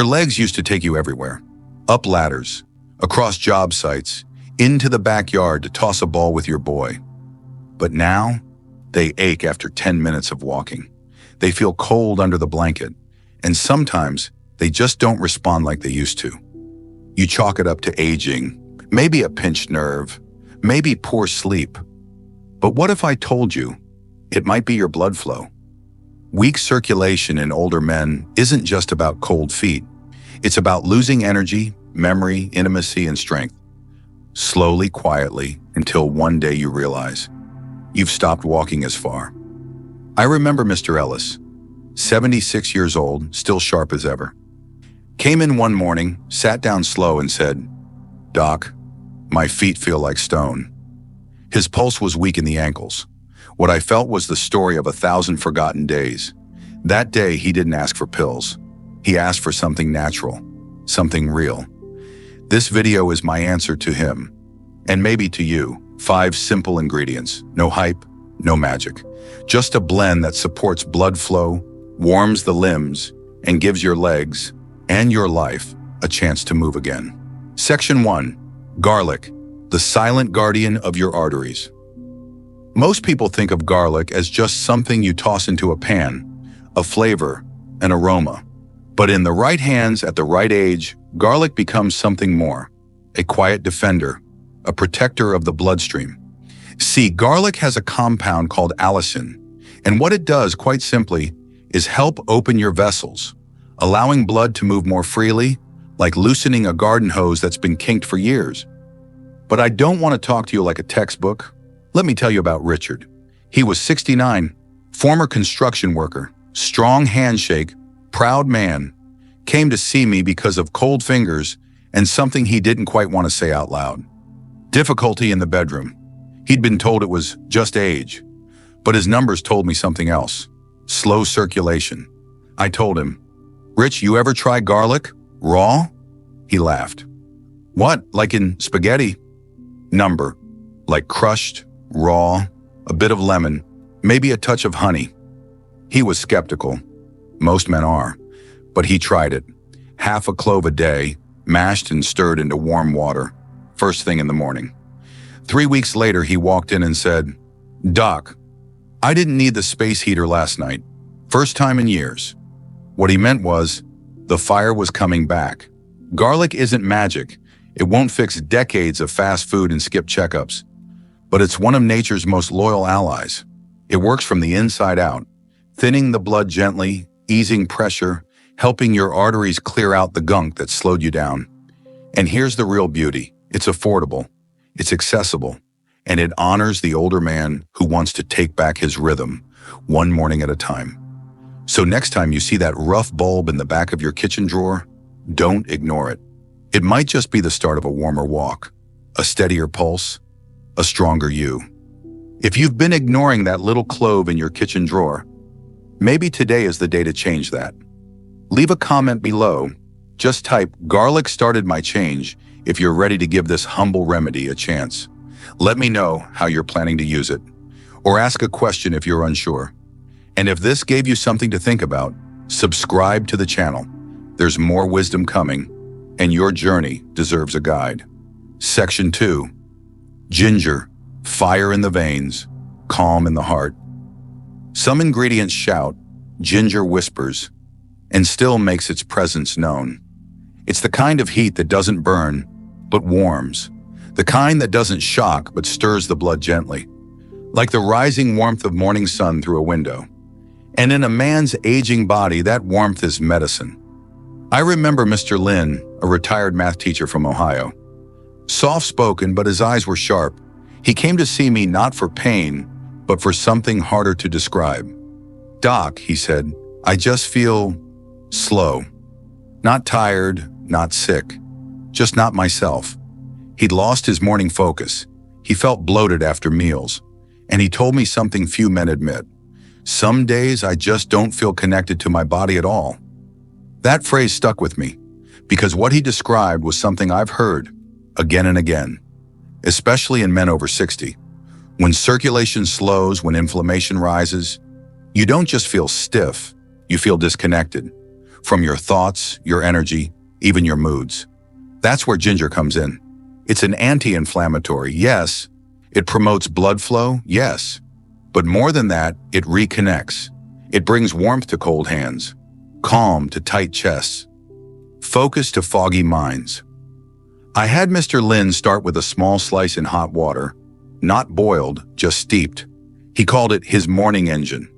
Your legs used to take you everywhere. Up ladders, across job sites, into the backyard to toss a ball with your boy. But now, they ache after 10 minutes of walking. They feel cold under the blanket, and sometimes they just don't respond like they used to. You chalk it up to aging, maybe a pinched nerve, maybe poor sleep. But what if I told you it might be your blood flow? Weak circulation in older men isn't just about cold feet. It's about losing energy, memory, intimacy, and strength. Slowly, quietly, until one day you realize you've stopped walking as far. I remember Mr. Ellis, 76 years old, still sharp as ever. Came in one morning, sat down slow and said, "Doc, my feet feel like stone." His pulse was weak in the ankles. What I felt was the story of 1,000 forgotten days. That day, he didn't ask for pills. He asked for something natural, something real. This video is my answer to him, and maybe to you. 5 simple ingredients, no hype, no magic. Just a blend that supports blood flow, warms the limbs, and gives your legs and your life a chance to move again. Section 1. Garlic, the silent guardian of your arteries. Most people think of garlic as just something you toss into a pan, a flavor, an aroma. But in the right hands at the right age, garlic becomes something more, a quiet defender, a protector of the bloodstream. See, garlic has a compound called allicin, and what it does, quite simply, is help open your vessels, allowing blood to move more freely, like loosening a garden hose that's been kinked for years. But I don't want to talk to you like a textbook. Let me tell you about Richard. He was 69, former construction worker, strong handshake, proud man, came to see me because of cold fingers and something he didn't quite want to say out loud. Difficulty in the bedroom. He'd been told it was just age, but his numbers told me something else. Slow circulation. I told him, "Rich, you ever try garlic? Raw?" He laughed. "What, like in spaghetti?" Number, like crushed, raw, a bit of lemon, maybe a touch of honey. He was skeptical. Most men are. But he tried it. Half a clove a day, mashed and stirred into warm water, first thing in the morning. 3 weeks later, he walked in and said, "Doc, I didn't need the space heater last night. First time in years." What he meant was, the fire was coming back. Garlic isn't magic. It won't fix decades of fast food and skip checkups. But it's one of nature's most loyal allies. It works from the inside out, thinning the blood gently, easing pressure, helping your arteries clear out the gunk that slowed you down. And here's the real beauty. It's affordable, it's accessible, and it honors the older man who wants to take back his rhythm, one morning at a time. So next time you see that rough bulb in the back of your kitchen drawer, don't ignore it. It might just be the start of a warmer walk, a steadier pulse, a stronger you. If you've been ignoring that little clove in your kitchen drawer, maybe today is the day to change that. Leave a comment below. Just type, "Garlic started my change," if you're ready to give this humble remedy a chance. Let me know how you're planning to use it, or ask a question if you're unsure. And if this gave you something to think about, subscribe to the channel. There's more wisdom coming, and your journey deserves a guide. Section 2. Ginger, fire in the veins, calm in the heart. Some ingredients shout, ginger whispers, and still makes its presence known. It's the kind of heat that doesn't burn, but warms. The kind that doesn't shock, but stirs the blood gently. Like the rising warmth of morning sun through a window. And in a man's aging body, that warmth is medicine. I remember Mr. Lin, a retired math teacher from Ohio. Soft-spoken, but his eyes were sharp. He came to see me not for pain, but for something harder to describe. "Doc," he said, "I just feel slow. Not tired, not sick, just not myself." He'd lost his morning focus. He felt bloated after meals. And he told me something few men admit. "Some days I just don't feel connected to my body at all." That phrase stuck with me, because what he described was something I've heard again and again, especially in men over 60. When circulation slows, when inflammation rises, you don't just feel stiff, you feel disconnected. from your thoughts, your energy, even your moods. That's where ginger comes in. It's an anti-inflammatory, yes. It promotes blood flow, yes. But more than that, it reconnects. It brings warmth to cold hands, calm to tight chests, focus to foggy minds. I had Mr. Lin start with a small slice in hot water, not boiled, just steeped. He called it his morning engine.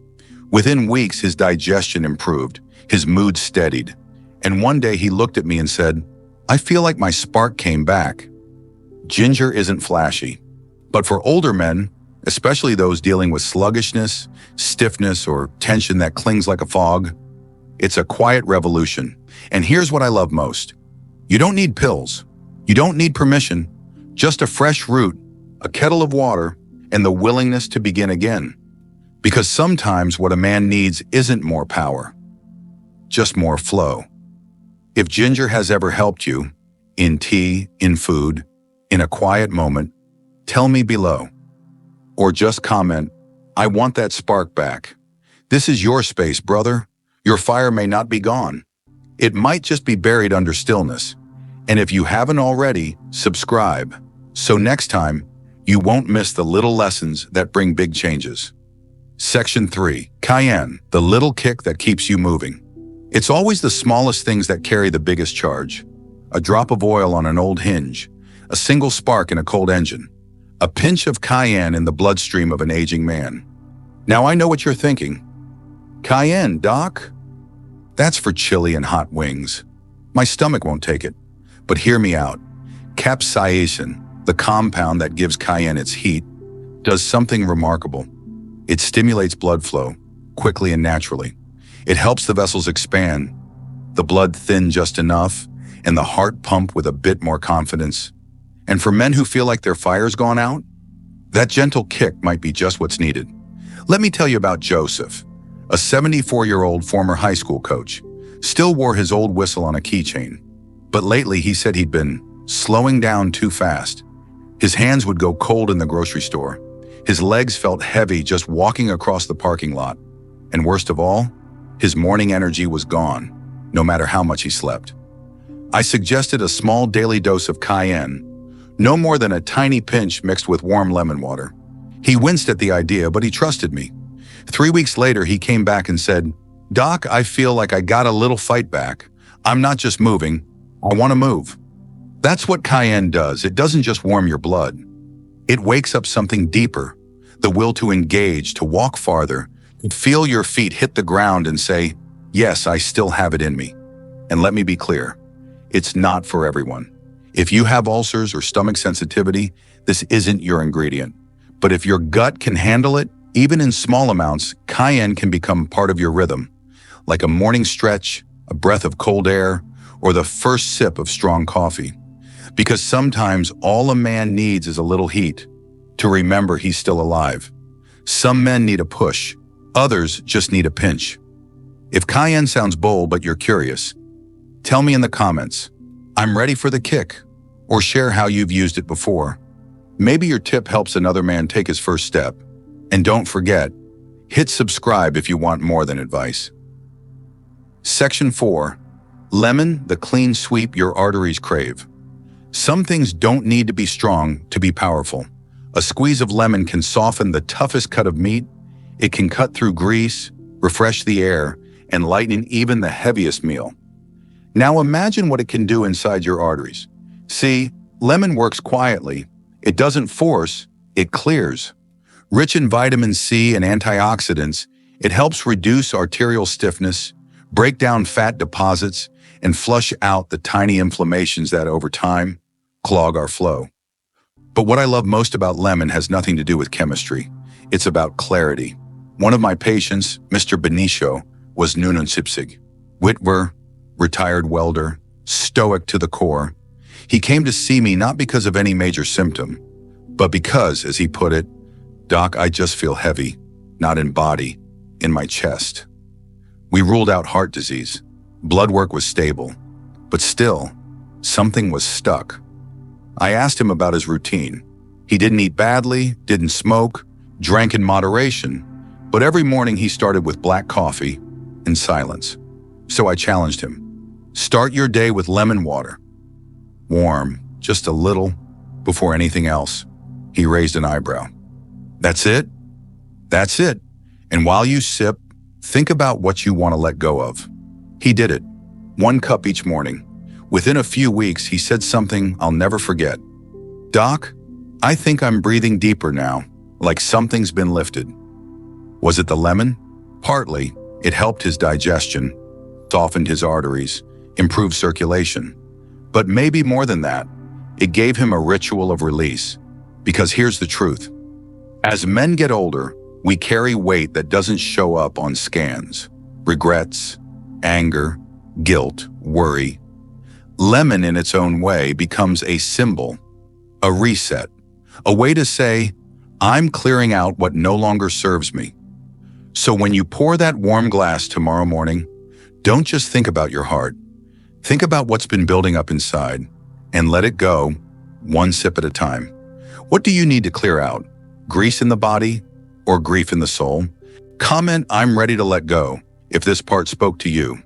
Within weeks, his digestion improved, his mood steadied, and one day he looked at me and said, "I feel like my spark came back." Ginger isn't flashy, but for older men, especially those dealing with sluggishness, stiffness, or tension that clings like a fog, it's a quiet revolution. And here's what I love most. You don't need pills. You don't need permission. Just a fresh root, a kettle of water, and the willingness to begin again. Because sometimes what a man needs isn't more power, just more flow. If ginger has ever helped you, in tea, in food, in a quiet moment, tell me below. Or just comment, "I want that spark back." This is your space, brother. Your fire may not be gone. It might just be buried under stillness. And if you haven't already, subscribe. So next time, you won't miss the little lessons that bring big changes. Section 3. Cayenne, the little kick that keeps you moving. It's always the smallest things that carry the biggest charge. A drop of oil on an old hinge, a single spark in a cold engine, a pinch of cayenne in the bloodstream of an aging man. Now I know what you're thinking. Cayenne, Doc? That's for chili and hot wings. My stomach won't take it. But hear me out. Capsaicin, the compound that gives cayenne its heat, does something remarkable. It stimulates blood flow, quickly and naturally. It helps the vessels expand, the blood thin just enough, and the heart pump with a bit more confidence. And for men who feel like their fire's gone out, that gentle kick might be just what's needed. Let me tell you about Joseph, a 74-year-old former high school coach. Still wore his old whistle on a keychain. But lately he said he'd been slowing down too fast. His hands would go cold in the grocery store. His legs felt heavy just walking across the parking lot. And worst of all, his morning energy was gone, no matter how much he slept. I suggested a small daily dose of cayenne, no more than a tiny pinch mixed with warm lemon water. He winced at the idea, but he trusted me. 3 weeks later, he came back and said, "Doc, I feel like I got a little fight back. I'm not just moving, I want to move." That's what cayenne does. It doesn't just warm your blood. It wakes up something deeper, the will to engage, to walk farther, to feel your feet hit the ground and say, "Yes, I still have it in me." And let me be clear, it's not for everyone. If you have ulcers or stomach sensitivity, this isn't your ingredient. But if your gut can handle it, even in small amounts, cayenne can become part of your rhythm, like a morning stretch, a breath of cold air, or the first sip of strong coffee. Because sometimes all a man needs is a little heat to remember he's still alive. Some men need a push, others just need a pinch. If cayenne sounds bold but you're curious, tell me in the comments, "I'm ready for the kick," or share how you've used it before. Maybe your tip helps another man take his first step. And don't forget, hit subscribe if you want more than advice. Section 4. Lemon, the clean sweep your arteries crave. Some things don't need to be strong to be powerful. A squeeze of lemon can soften the toughest cut of meat. It can cut through grease, refresh the air, and lighten even the heaviest meal. Now imagine what it can do inside your arteries. See, lemon works quietly. It doesn't force, it clears. Rich in vitamin C and antioxidants, it helps reduce arterial stiffness, break down fat deposits, and flush out the tiny inflammations that, over time, clog our flow. But what I love most about lemon has nothing to do with chemistry. It's about clarity. One of my patients, Mr. Benicio, was Nunansipsig. Witwer, retired welder, stoic to the core. He came to see me not because of any major symptom, but because, as he put it, "Doc, I just feel heavy, not in body, in my chest." We ruled out heart disease. Blood work was stable, but still, something was stuck. I asked him about his routine. He didn't eat badly, didn't smoke, drank in moderation, but every morning he started with black coffee in silence. So I challenged him. Start your day with lemon water. Warm, just a little, before anything else. He raised an eyebrow. That's it? That's it. And while you sip, think about what you want to let go of. He did it. 1 cup each morning. Within a few weeks, he said something I'll never forget. Doc, I think I'm breathing deeper now, like something's been lifted. Was it the lemon? Partly. It helped his digestion, softened his arteries, improved circulation. But maybe more than that, it gave him a ritual of release. Because here's the truth. As men get older, we carry weight that doesn't show up on scans. Regrets, anger, guilt, worry. Lemon in its own way becomes a symbol, a reset, a way to say, I'm clearing out what no longer serves me. So when you pour that warm glass tomorrow morning, don't just think about your heart. Think about what's been building up inside and let it go, one sip at a time. What do you need to clear out? Grease in the body or grief in the soul? Comment, I'm ready to let go, if this part spoke to you.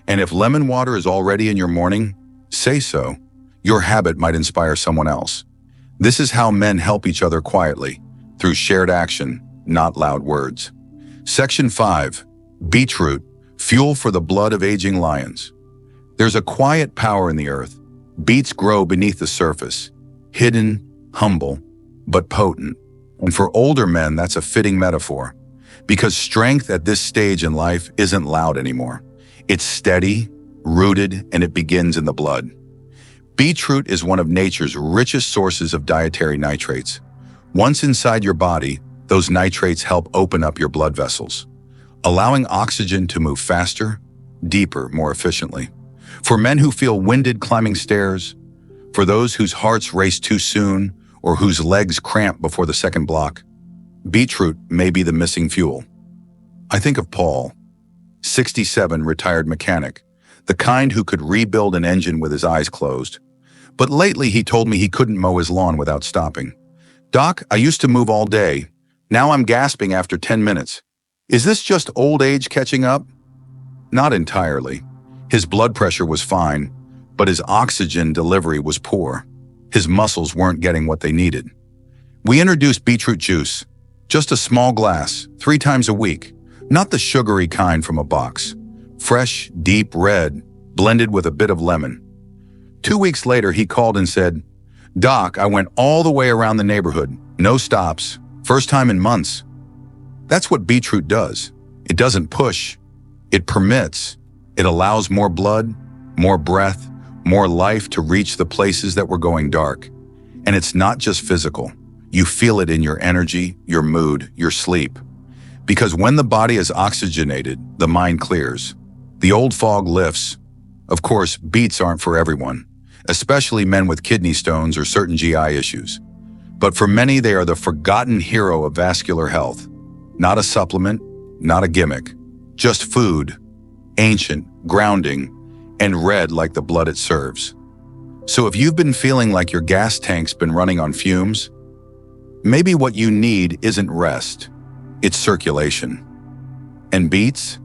And if lemon water is already in your morning, say so. Your habit might inspire someone else. This is how men help each other quietly, through shared action, not loud words. Section 5. Beetroot, fuel for the blood of aging lions. There's a quiet power in the earth. Beets grow beneath the surface, hidden, humble, but potent. And for older men, that's a fitting metaphor, because strength at this stage in life isn't loud anymore. It's steady, rooted, and it begins in the blood. Beetroot is one of nature's richest sources of dietary nitrates. Once inside your body, those nitrates help open up your blood vessels, allowing oxygen to move faster, deeper, more efficiently. For men who feel winded climbing stairs, for those whose hearts race too soon or whose legs cramp before the second block, beetroot may be the missing fuel. I think of Paul, 67, retired mechanic, the kind who could rebuild an engine with his eyes closed. But lately he told me he couldn't mow his lawn without stopping. Doc, I used to move all day. Now I'm gasping after 10 minutes. Is this just old age catching up? Not entirely. His blood pressure was fine, but his oxygen delivery was poor. His muscles weren't getting what they needed. We introduced beetroot juice, just a small glass, 3 times a week, not the sugary kind from a box. Fresh, deep red, blended with a bit of lemon. 2 weeks later, he called and said, Doc, I went all the way around the neighborhood, no stops, first time in months. That's what beetroot does. It doesn't push, it permits. It allows more blood, more breath, more life to reach the places that were going dark. And it's not just physical. You feel it in your energy, your mood, your sleep. Because when the body is oxygenated, the mind clears. The old fog lifts. Of course, beets aren't for everyone, especially men with kidney stones or certain GI issues. But for many, they are the forgotten hero of vascular health. Not a supplement, not a gimmick, just food, ancient, grounding, and red like the blood it serves. So if you've been feeling like your gas tank's been running on fumes, maybe what you need isn't rest, it's circulation. And beets?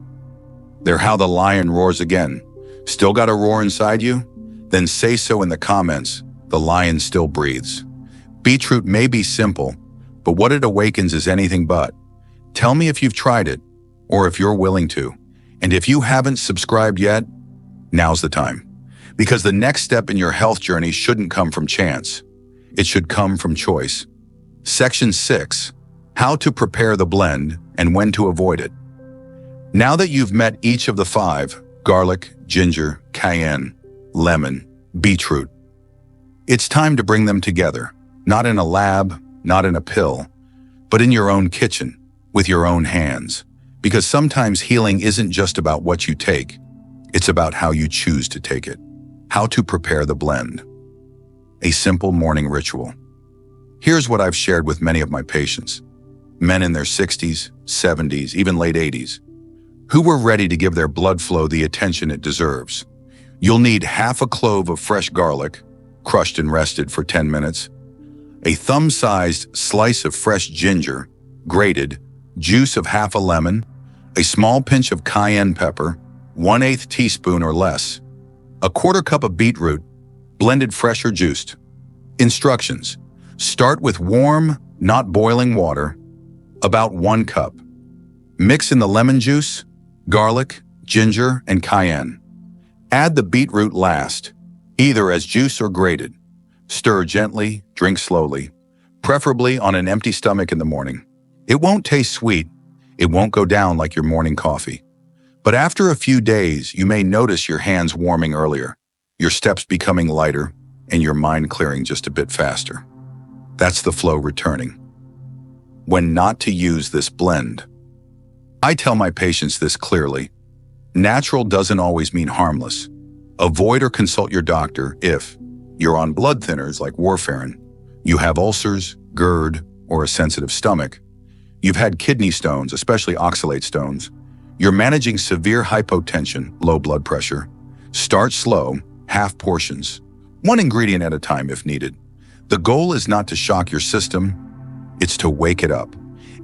They're how the lion roars again. Still got a roar inside you? Then say so in the comments. The lion still breathes. Beetroot may be simple, but what it awakens is anything but. Tell me if you've tried it, or if you're willing to. And if you haven't subscribed yet, now's the time. Because the next step in your health journey shouldn't come from chance. It should come from choice. Section 6. How to prepare the blend and when to avoid it. Now that you've met each of the 5, garlic, ginger, cayenne, lemon, beetroot, it's time to bring them together. Not in a lab, not in a pill, but in your own kitchen, with your own hands. Because sometimes healing isn't just about what you take, it's about how you choose to take it. How to prepare the blend. A simple morning ritual. Here's what I've shared with many of my patients, men in their 60s, 70s, even late 80s, who were ready to give their blood flow the attention it deserves. You'll need half a clove of fresh garlic, crushed and rested for 10 minutes, a thumb-sized slice of fresh ginger, grated, juice of half a lemon, a small pinch of cayenne pepper, 1/8 teaspoon or less. A 1/4 cup of beetroot, blended fresh or juiced. Instructions: start with warm, not boiling water, about 1 cup. Mix in the lemon juice, garlic, ginger, and cayenne. Add the beetroot last, either as juice or grated. Stir gently, drink slowly, preferably on an empty stomach in the morning. It won't taste sweet, it won't go down like your morning coffee. But after a few days, you may notice your hands warming earlier, your steps becoming lighter, and your mind clearing just a bit faster. That's the flow returning. When not to use this blend. I tell my patients this clearly. Natural doesn't always mean harmless. Avoid or consult your doctor if you're on blood thinners like warfarin, you have ulcers, GERD, or a sensitive stomach, you've had kidney stones, especially oxalate stones, you're managing severe hypotension, low blood pressure. Start slow, half portions, 1 ingredient at a time if needed. The goal is not to shock your system, it's to wake it up.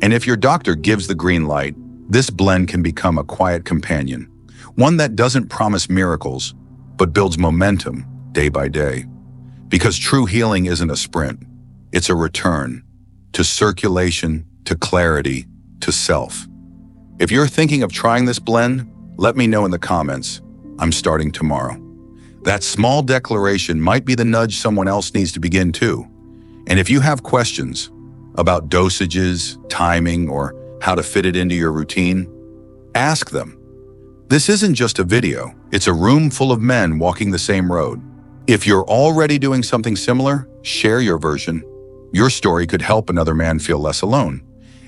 And if your doctor gives the green light, this blend can become a quiet companion, one that doesn't promise miracles, but builds momentum day by day. Because true healing isn't a sprint, it's a return to circulation, to clarity, to self. If you're thinking of trying this blend, let me know in the comments. I'm starting tomorrow. That small declaration might be the nudge someone else needs to begin too. And if you have questions about dosages, timing, or how to fit it into your routine, ask them. This isn't just a video, it's a room full of men walking the same road. If you're already doing something similar, share your version. Your story could help another man feel less alone.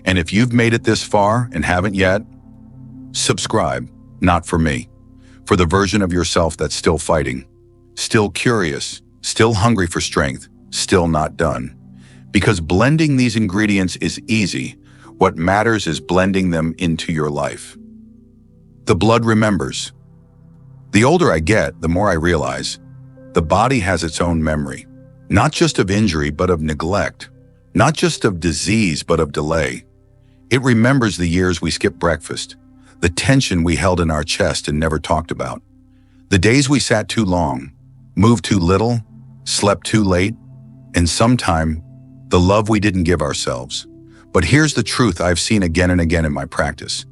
And if you've made it this far and haven't yet, subscribe, not for me, for the version of yourself that's still fighting, still curious, still hungry for strength, still not done. Because blending these ingredients is easy. What matters is blending them into your life. The blood remembers. The older I get, the more I realize the body has its own memory, not just of injury, but of neglect, not just of disease, but of delay. It remembers the years we skipped breakfast, the tension we held in our chest and never talked about, the days we sat too long, moved too little, slept too late, and sometime the love we didn't give ourselves. But here's the truth I've seen again and again in my practice.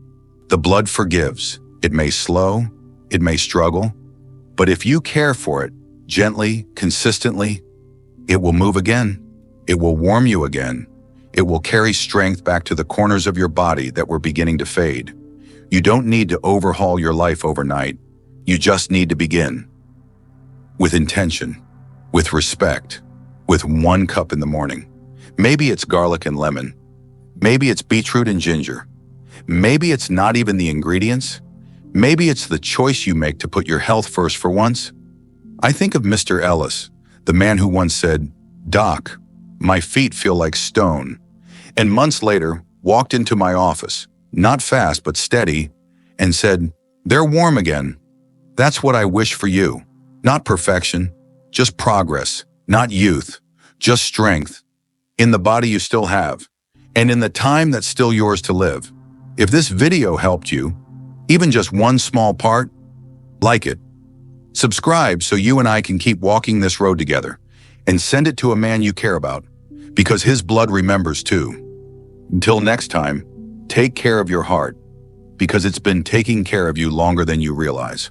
The blood forgives. It may slow, it may struggle, but if you care for it, gently, consistently, it will move again. It will warm you again. It will carry strength back to the corners of your body that were beginning to fade. You don't need to overhaul your life overnight. You just need to begin. With intention, with respect, with 1 cup in the morning. Maybe it's garlic and lemon. Maybe it's beetroot and ginger. Maybe it's not even the ingredients. Maybe it's the choice you make to put your health first for once. I think of Mr. Ellis, the man who once said, "Doc, my feet feel like stone," and months later walked into my office, not fast but steady, and said, "They're warm again." That's what I wish for you. Not perfection, just progress, not youth, just strength, in the body you still have, and in the time that's still yours to live. If this video helped you, even just one small part, like it. Subscribe so you and I can keep walking this road together, and send it to a man you care about, because his blood remembers too. Until next time, take care of your heart, because it's been taking care of you longer than you realize.